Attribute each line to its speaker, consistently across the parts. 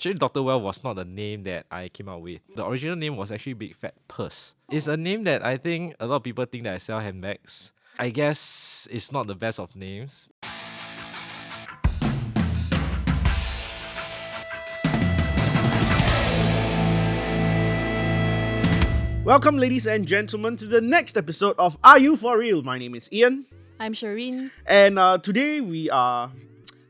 Speaker 1: Actually, Dr. Well was not the name that I came up with. The original name was actually Big Fat Purse. It's a name that I think a lot of people think that I sell handbags. I guess it's not the best of names.
Speaker 2: Welcome, ladies and gentlemen, to the next episode of Are You For Real? My name is Ian.
Speaker 3: I'm Shireen.
Speaker 2: And today we are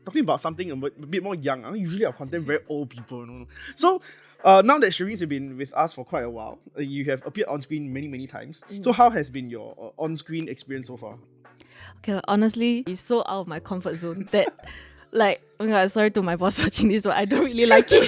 Speaker 2: talking about something a bit more young. Usually our content very old people. You know? So now that Shireen's been with us for quite a while, you have appeared on screen many times. So how has been your on-screen experience so far?
Speaker 3: Okay, honestly, it's so out of my comfort zone that, like, oh my God, sorry to my boss watching this, but I don't really like it.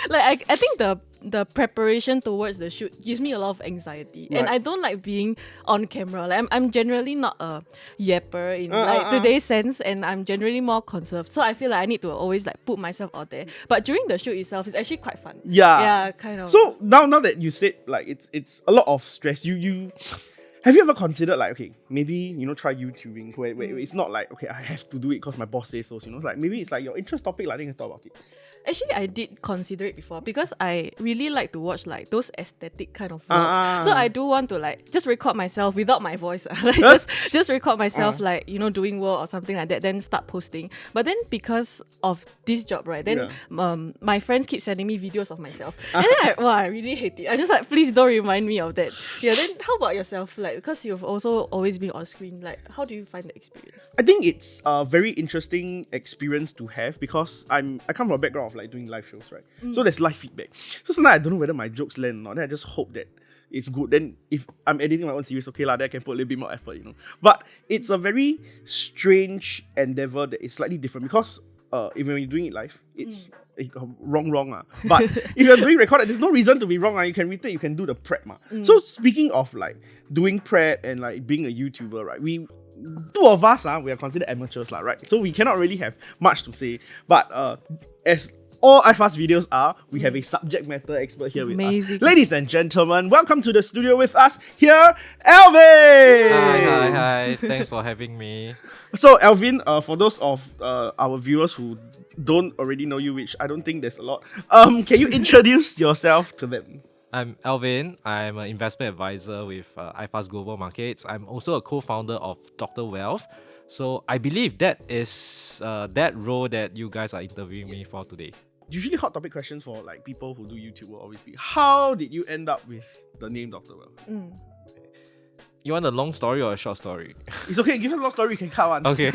Speaker 3: Like, I think the preparation towards the shoot gives me a lot of anxiety, and I don't like being on camera. Like, I'm generally not a yapper in today's sense, and I'm generally more conserved. So I feel like I need to always like put myself out there. But during the shoot itself, it's actually quite fun. Yeah, kind of.
Speaker 2: So now that you said like it's a lot of stress, you have you ever considered like, okay, maybe, try YouTubing where it's not like, okay, I have to do it because my boss says so, like maybe it's like your interest topic, like, then you can talk about it.
Speaker 3: Actually, I did consider it before because I really like to watch like those aesthetic kind of vlogs. So I do want to like just record myself without my voice. Like just record myself like, doing work or something like that, then start posting. But then because of this job, right, then my friends keep sending me videos of myself. And then I really hate it. I just like, please don't remind me of that. Yeah, then how about yourself? Like, because you've also always been on screen, like how do you find the experience?
Speaker 2: I think it's a very interesting experience to have because I come from a background of like doing live shows, right? So there's live feedback. So sometimes I don't know whether my jokes land or not. Then I just hope that it's good. Then if I'm editing my own series, okay then I can put a little bit more effort, But it's a very strange endeavor that is slightly different because if when you're doing it live, it's wrong. But if you're doing recorded, there's no reason to be wrong. You can retake, you can do the prep. So speaking of like doing prep and like being a YouTuber, right? Two of us, we are considered amateurs, right? So we cannot really have much to say. But as all iFAST videos are, we have a subject matter expert here with us. Ladies and gentlemen, welcome to the studio with us here, Elvin!
Speaker 1: Hi. Thanks for having me.
Speaker 2: So Elvin, for those of our viewers who don't already know you, which I don't think there's a lot, can you introduce yourself to them?
Speaker 1: I'm Elvin. I'm an investment advisor with iFAST Global Markets. I'm also a co-founder of Dr. Wealth. So I believe that is that role that you guys are interviewing me for today.
Speaker 2: Usually hot topic questions for like people who do YouTube will always be, how did you end up with the name Dr. Wealth?
Speaker 1: You want a long story or a short story?
Speaker 2: It's okay, give us a long story, you can cut one.
Speaker 1: Okay.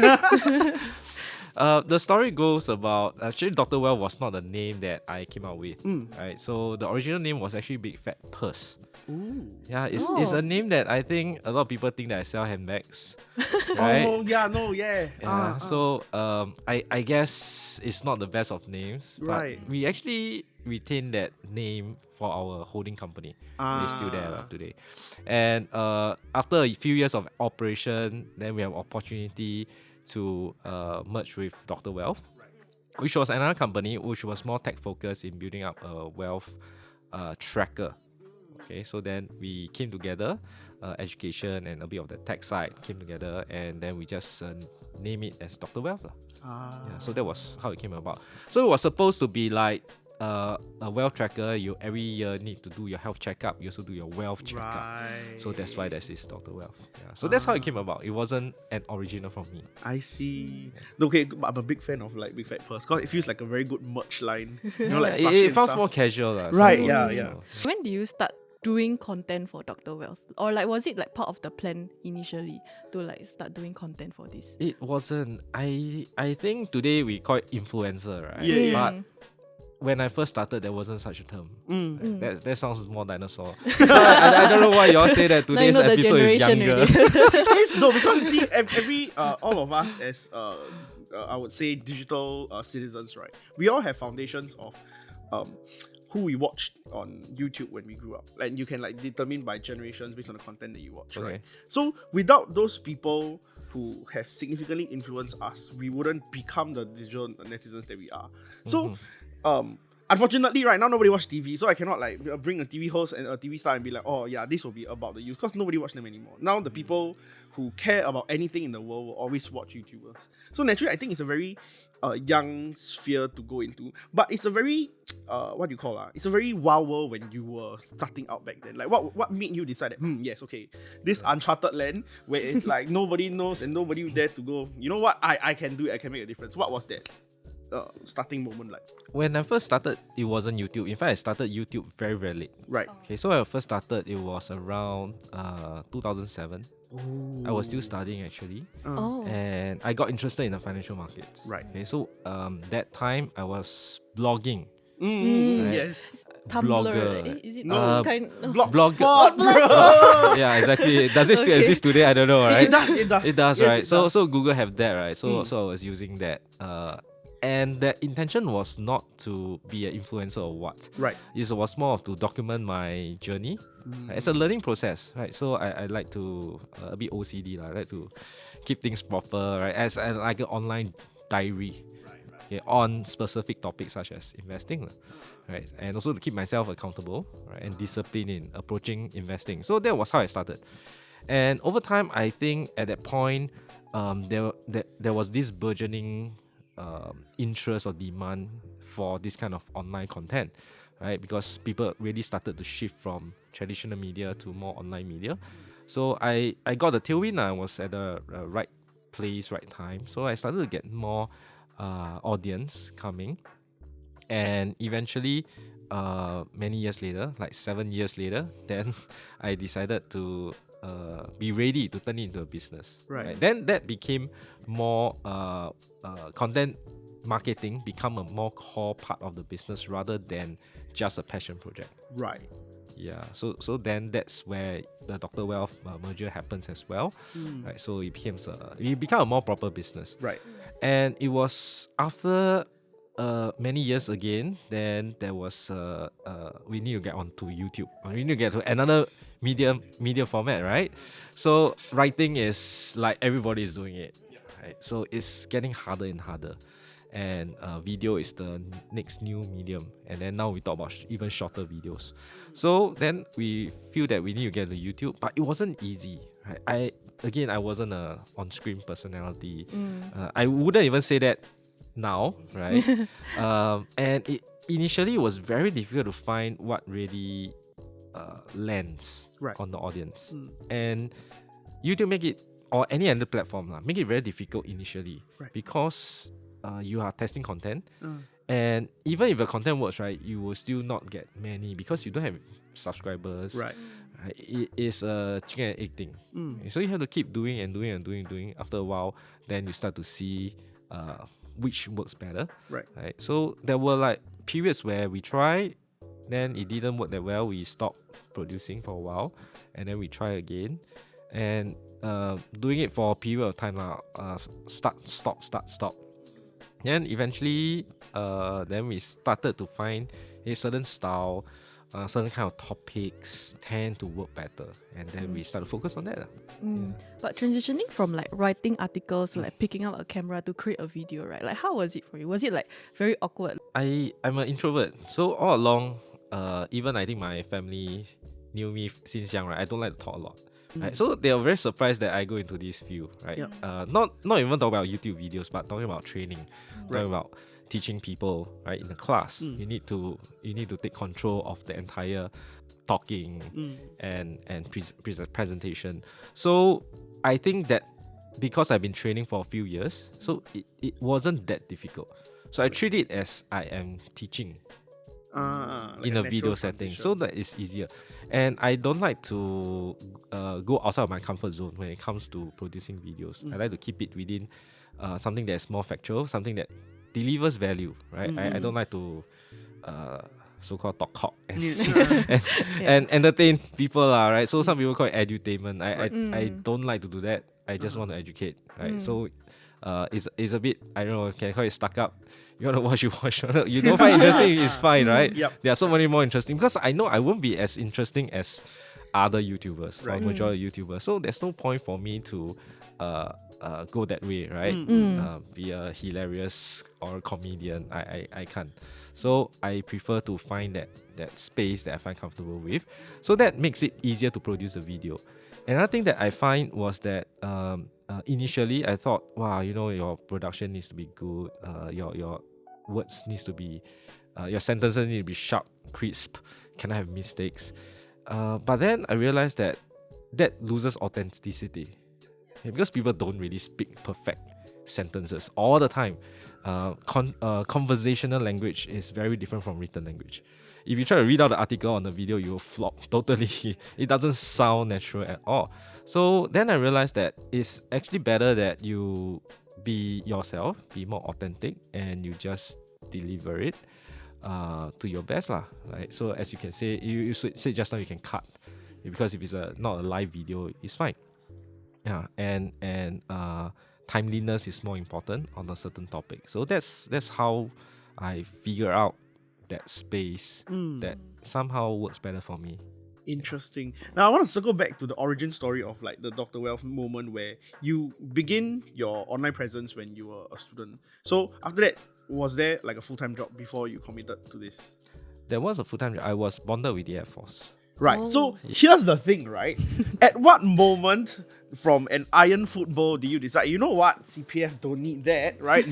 Speaker 1: The story goes about, actually Dr. Well was not the name that I came up with. Right? So the original name was actually Big Fat Purse.
Speaker 2: Ooh.
Speaker 1: Yeah, it's a name that I think a lot of people think that I sell handbags. Right? So I guess it's not the best of names, but we actually retain that name for our holding company. It's still there today. And after a few years of operation, then we have opportunity to merge with Dr. Wealth, which was another company which was more tech focused in building up a wealth tracker. Okay, so then we came together, education and a bit of the tech side came together, and then we just name it as Dr. Wealth. Yeah, so that was how it came about. So it was supposed to be like a wealth tracker. You every year need to do your health checkup. You also do your wealth checkup. So that's why there's this Dr. Wealth. Yeah. So that's how it came about. It wasn't an original from me.
Speaker 2: I see. Okay, I'm a big fan of like Big Fat Purse because it feels like a very good merch line. Like
Speaker 1: it feels more casual.
Speaker 2: Right, yeah.
Speaker 3: When do you start doing content for Dr. Wealth? Or like was it like part of the plan initially to like start doing content for this?
Speaker 1: It wasn't. I think today we call it influencer, right?
Speaker 2: Yeah.
Speaker 1: But when I first started, there wasn't such a term. That sounds more dinosaur. I don't know why y'all say that today's episode is younger.
Speaker 2: No, because you see, every all of us as I would say digital citizens, right? We all have foundations of who we watched on YouTube when we grew up. And you can like determine by generations based on the content that you watch, right? So without those people who have significantly influenced us, we wouldn't become the digital netizens that we are. So unfortunately, right now nobody watch TV, so I cannot like bring a TV host and a TV star and be like, oh yeah, this will be about the youth, because nobody watch them anymore. Now the people who care about anything in the world will always watch YouTubers. So naturally, I think it's a very young sphere to go into, but it's a very what do you call it's a very wild world when you were starting out back then. Like what made you decide that yes, okay, this uncharted land where it's like nobody knows and nobody dare to go, you know what, I can do it, I can make a difference. What was that starting moment like?
Speaker 1: When I first started, it wasn't YouTube. In fact, I started YouTube very, very late.
Speaker 2: Right.
Speaker 1: Okay, so when I first started, it was around 2007.
Speaker 2: Oh.
Speaker 1: I was still studying actually.
Speaker 3: Oh.
Speaker 1: And I got interested in the financial markets.
Speaker 2: Right.
Speaker 1: Okay, so that time I was blogging.
Speaker 2: Mm,
Speaker 1: right?
Speaker 2: yes.
Speaker 3: Tumblr.
Speaker 1: Blogger.
Speaker 3: Is it
Speaker 2: No,
Speaker 3: this kind? No.
Speaker 2: Blogspot, bro.
Speaker 1: Yeah, exactly. Does it still exist today? I don't know, right?
Speaker 2: It does.
Speaker 1: It does,
Speaker 2: Yes,
Speaker 1: right?
Speaker 2: it
Speaker 1: So
Speaker 2: does.
Speaker 1: so Google have that, right? So I was using that. And the intention was not to be an influencer or what.
Speaker 2: Right.
Speaker 1: It was more of to document my journey. It's a learning process, right? So I like to a bit OCD, I like to keep things proper, right? As like an online diary. Okay, on specific topics such as investing, right? And also to keep myself accountable, right? And discipline in approaching investing. So that was how I started. And over time, I think at that point, there was this burgeoning interest or demand for this kind of online content, right? Because people really started to shift from traditional media to more online media. So I got the tailwind. I was at the right place, right time. So I started to get more audience coming, and eventually many years later, like 7 years later, then I decided to be ready to turn it into a business.
Speaker 2: Right.
Speaker 1: Then that became more content marketing become a more core part of the business rather than just a passion project.
Speaker 2: Right.
Speaker 1: Yeah, so then that's where the Dr. Wealth merger happens as well, right? So it became a more proper business,
Speaker 2: Right.
Speaker 1: And it was after many years again, then there was we need to get onto YouTube. We need to get to another media format, right? So writing is like everybody is doing it, right? So it's getting harder and harder. And video is the next new medium, and then now we talk about even shorter videos. So then we feel that we need to get to YouTube, but it wasn't easy, right? I wasn't a on-screen personality. I wouldn't even say that now, right? And it initially was very difficult to find what really lands on the audience. And YouTube make it, or any other platform make it very difficult initially, because you are testing content, and even if the content works, right, you will still not get many because you don't have subscribers.
Speaker 2: Right.
Speaker 1: It is a chicken and egg thing. So you have to keep doing and doing and doing. After a while, then you start to see which works better.
Speaker 2: Right.
Speaker 1: So there were like periods where we try, then it didn't work that well. We stopped producing for a while, and then we try again, and doing it for a period of time stop. And eventually, then we started to find a certain style, certain kind of topics tend to work better, and then we start to focus on that.
Speaker 3: But transitioning from like writing articles to like picking up a camera to create a video, right? Like how was it for you? Was it like very awkward?
Speaker 1: I'm an introvert, so all along, even I think my family knew me since young, right? I don't like to talk a lot. Right? So they are very surprised that I go into this field, right? Not even talking about YouTube videos, but talking about training, talking about teaching people, right? In the class, you need to take control of the entire talking and presentation. So I think that because I've been training for a few years, so it wasn't that difficult. So I treat it as I am teaching.
Speaker 2: Like
Speaker 1: in a video setting, so that is easier. And I don't like to go outside of my comfort zone when it comes to producing videos. I like to keep it within something that is more factual, something that delivers value, right? I don't like to so-called talk and entertain people, right? So some people call it edutainment. I don't like to do that. I just want to educate, right? So it's a bit, I don't know, can I call it stuck up? You want to watch, you watch. You don't find interesting, it's fine, right? There are so many more interesting, because I know I won't be as interesting as other YouTubers or majority YouTubers. So there's no point for me to go that way, right? Be a hilarious or a comedian. I can't. So I prefer to find that space that I find comfortable with. So that makes it easier to produce the video. Another thing that I find was that initially I thought, wow, your production needs to be good. Your words needs to be, your sentences need to be sharp, crisp, cannot have mistakes. But then I realized that loses authenticity. Because people don't really speak perfect sentences all the time. Conversational language is very different from written language. If you try to read out the article on the video, you will flop totally. It doesn't sound natural at all. So then I realized that it's actually better that you be yourself, be more authentic, and you just deliver it to your best lah. Right? So as you can say, you said just now you can cut, because if it's not a live video, it's fine. Yeah, and timeliness is more important on a certain topic. So that's how I figure out that space that somehow works better for me.
Speaker 2: Interesting. Now I want to circle back to the origin story of like the Dr. Wealth moment where you begin your online presence when you were a student. So after that, was there like a full-time job before you committed to this?
Speaker 1: There was a full-time job. I was bonded with the Air Force.
Speaker 2: Right. Oh. So here's the thing, right? At what moment from an iron football do you decide, you know what, CPF don't need that, right?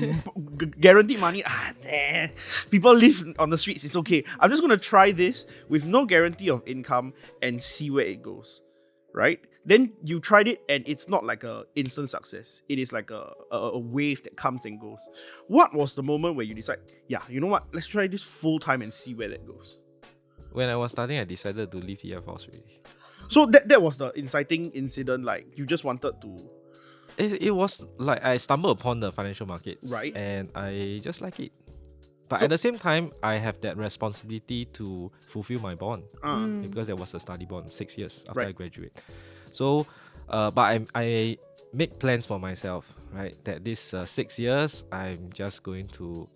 Speaker 2: Guaranteed money, nah. People live on the streets, it's okay. I'm just going to try this with no guarantee of income and see where it goes, right? Then you tried it and it's not like a instant success. It is like a wave that comes and goes. What was the moment where you decide, yeah, you know what, let's try this full time and see where that goes?
Speaker 1: When I was studying, I decided to leave the Air Force really.
Speaker 2: So that was the inciting incident, like you just wanted to...
Speaker 1: It was like I stumbled upon the financial markets.
Speaker 2: Right.
Speaker 1: And I just like it. But at the same time, I have that responsibility to fulfill my bond. Because there was a study bond, 6 years after I graduate. So, but I make plans for myself, right? That this 6 years, I'm just going to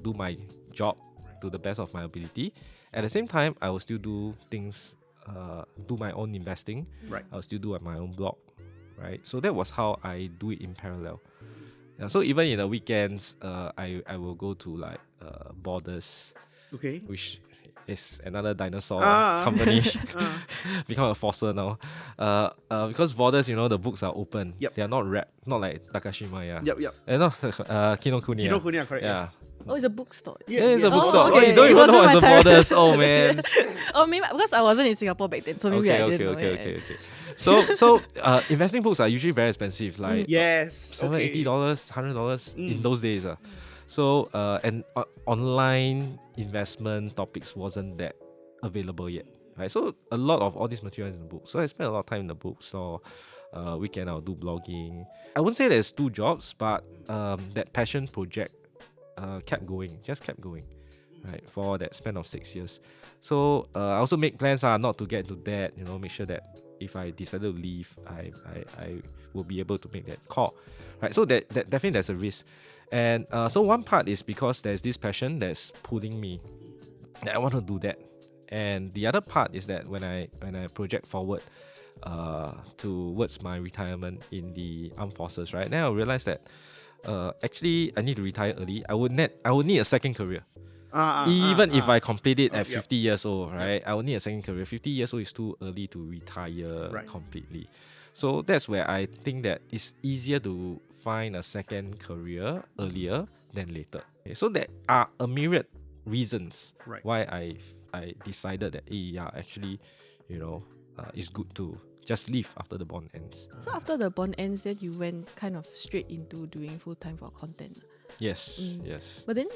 Speaker 1: do my job to the best of my ability. At the same time, I will still do things, do my own investing.
Speaker 2: Right.
Speaker 1: I'll still do my own blog, right? So that was how I do it in parallel. Yeah, so even in the weekends, I will go to like Borders,
Speaker 2: okay,
Speaker 1: which is another dinosaur company, become a fossil now. Because Borders, the books are open.
Speaker 2: Yep.
Speaker 1: They are not wrapped, not like Takashimaya.
Speaker 2: Yep.
Speaker 1: No, Kinokuniya.
Speaker 2: Kinokuniya, correct.
Speaker 1: Yeah.
Speaker 2: Yes.
Speaker 3: Oh, it's a bookstore.
Speaker 1: Yeah, it's a bookstore.
Speaker 3: Okay.
Speaker 1: Oh, you don't even know what's the Borders. Oh man.
Speaker 3: Oh, maybe because I wasn't in Singapore back then, so maybe I didn't know.
Speaker 1: Okay. So investing books are usually very expensive, like
Speaker 2: yes,
Speaker 1: $80, $100 in those days. So and online investment topics wasn't that available yet, right? So a lot of all these materials in the book. So I spent a lot of time in the books. So weekend I'll do blogging. I wouldn't say there's 2 jobs, but that passion project kept going, right, for that span of 6 years. So I also make plans not to get into debt, make sure that if I decided to leave, I will be able to make that call, right? So that definitely there's a risk. And so one part is because there's this passion that's pulling me, that I want to do that. And the other part is that when I project forward towards my retirement in the armed forces, right, then I realize that actually I need to retire early. I would need a second career. Even if I complete it at 50 years old, right? I will need a second career. 50 years old is too early to retire completely. So that's where I think that it's easier to find a second career earlier than later. Okay, so there are a myriad reasons why I decided that actually, it's good to just leave after the bond ends.
Speaker 3: So after the bond ends, then you went kind of straight into doing full time for content.
Speaker 1: Yes.
Speaker 3: But then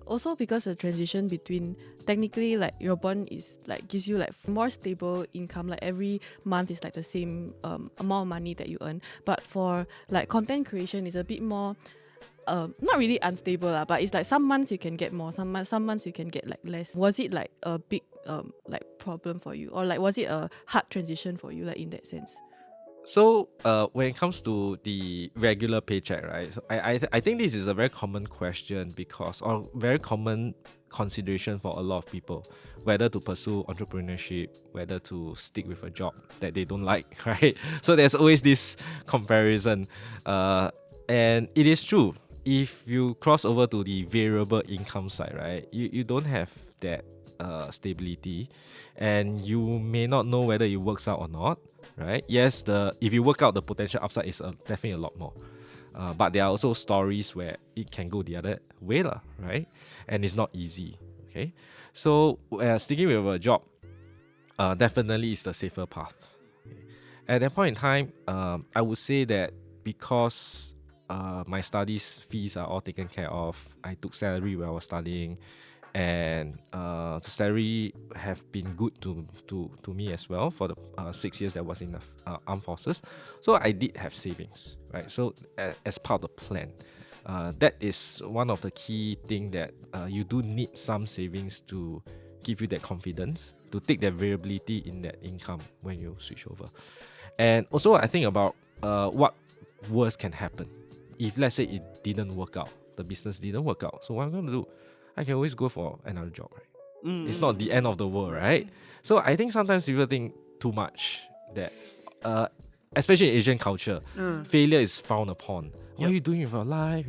Speaker 3: also because the transition between technically your bond is gives you more stable income, every month is the same amount of money that you earn. But for content creation is a bit more not really unstable but it's some months you can get more, some months you can get less. Was it a big problem for you, or was it a hard transition for you in that sense?
Speaker 1: So when it comes to the regular paycheck, right? So I think this is a very common question or very common consideration for a lot of people, whether to pursue entrepreneurship, whether to stick with a job that they don't like, right? So there's always this comparison, and it is true. if you cross over to the variable income side, right, you don't have that stability, and you may not know whether it works out or not, right? Yes, if you work out, the potential upside is definitely a lot more. But there are also stories where it can go the other way, right? And it's not easy, okay? So sticking with a job definitely is the safer path. Okay? At that point in time, I would say that because my studies fees are all taken care of, I took salary while I was studying, and the salary have been good to me as well for the 6 years that I was in the armed forces. So I did have savings, right? So as part of the plan, that is one of the key things that you do need some savings to give you that confidence to take that variability in that income when you switch over. And also I think about what worse can happen if, let's say, it didn't work out, the business didn't work out. So what I'm going to do, I can always go for another job, right? It's not the end of the world, right? So I think sometimes people think too much that, especially in Asian culture, failure is frowned upon. What are you doing with your life,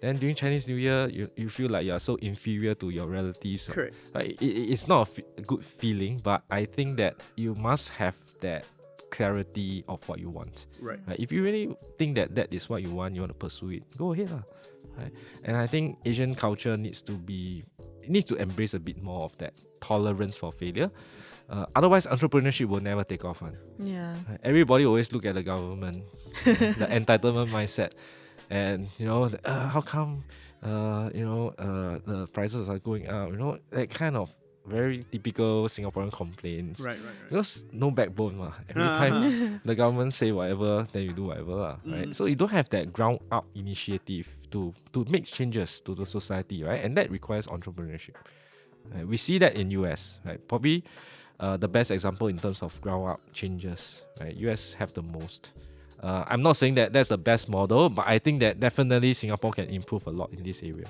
Speaker 1: Then during Chinese New Year, you feel like you're so inferior to your relatives.
Speaker 2: Correct.
Speaker 1: It's not a good feeling, but I think that you must have that clarity of what you want.
Speaker 2: Right.
Speaker 1: If you really think that is what you want to pursue it, go ahead. Right? And I think Asian culture needs to embrace a bit more of that tolerance for failure. Otherwise, entrepreneurship will never take off.
Speaker 3: Yeah.
Speaker 1: Everybody always look at the government, the entitlement mindset, and how come the prices are going up? That kind of very typical Singaporean complaints.
Speaker 2: Right.
Speaker 1: Because no backbone. Every time the government say whatever, then you do whatever. Right? So you don't have that ground up initiative to make changes to the society, right? And that requires entrepreneurship. Right? We see that in US, right? Probably the best example in terms of ground up changes, right? US have the most. I'm not saying that that's the best model, but I think that definitely Singapore can improve a lot in this area.